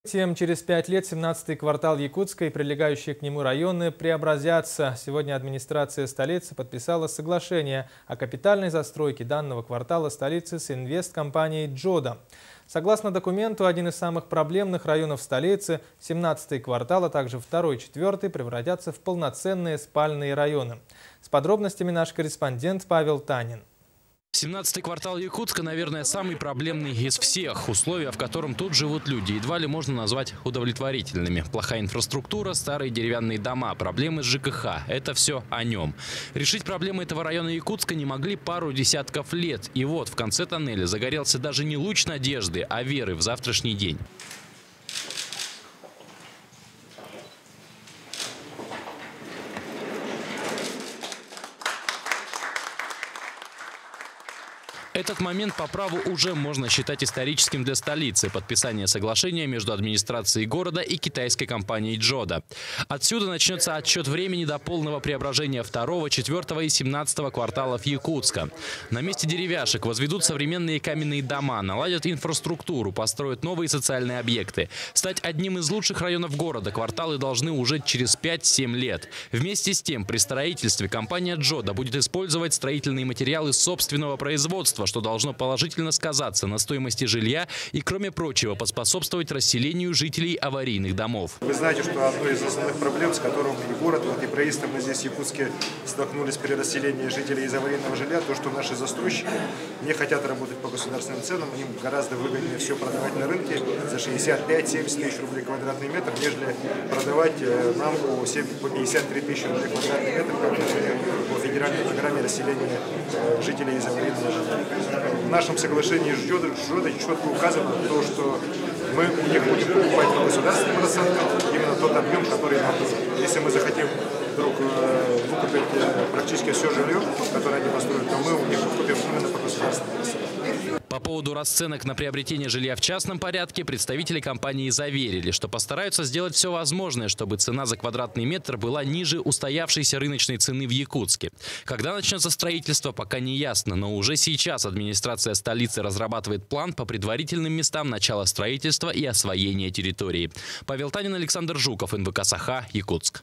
Тем через 5 лет 17-й квартал Якутска и прилегающие к нему районы преобразятся. Сегодня администрация столицы подписала соглашение о капитальной застройке данного квартала столицы с инвесткомпанией «Джода». Согласно документу, один из самых проблемных районов столицы, 17-й квартал, а также 2-й и 4-й превратятся в полноценные спальные районы. С подробностями наш корреспондент Павел Танин. 17-й квартал Якутска, наверное, самый проблемный из всех. Условия, в котором тут живут люди, едва ли можно назвать удовлетворительными. Плохая инфраструктура, старые деревянные дома, проблемы с ЖКХ – это все о нем. Решить проблемы этого района Якутска не могли пару десятков лет. И вот в конце тоннеля загорелся даже не луч надежды, а веры в завтрашний день. Этот момент по праву уже можно считать историческим для столицы – подписание соглашения между администрацией города и китайской компанией «Джода». Отсюда начнется отсчет времени до полного преображения 2-го, 4-го и 17-го кварталов Якутска. На месте деревяшек возведут современные каменные дома, наладят инфраструктуру, построят новые социальные объекты. Стать одним из лучших районов города кварталы должны уже через 5-7 лет. Вместе с тем, при строительстве компания «Джода» будет использовать строительные материалы собственного производства, что должно положительно сказаться на стоимости жилья и, кроме прочего, поспособствовать расселению жителей аварийных домов. Вы знаете, что одной из основных проблем, с которым и город, и правительство мы здесь в Якутске столкнулись при расселении жителей из аварийного жилья, то, что наши застройщики не хотят работать по государственным ценам, им гораздо выгоднее все продавать на рынке за 65-70 тысяч рублей квадратный метр, нежели продавать нам по 53 тысячи рублей квадратный метр, как, например, по федеральной программе расселения жителей из аварийного жилья. В нашем соглашении с «Джодой» четко указано то, что мы у них будем покупать по государственным расценкам именно тот объем, который нам нужен. Если мы захотим вдруг выкупить практически все жилье, которое они построят, то мы у них купим именно по государственным расценкам. По поводу расценок на приобретение жилья в частном порядке представители компании заверили, что постараются сделать все возможное, чтобы цена за квадратный метр была ниже устоявшейся рыночной цены в Якутске. Когда начнется строительство, пока не ясно, но уже сейчас администрация столицы разрабатывает план по предварительным местам начала строительства и освоения территории. Павел Танин, Александр Жуков, НВК «Саха», Якутск.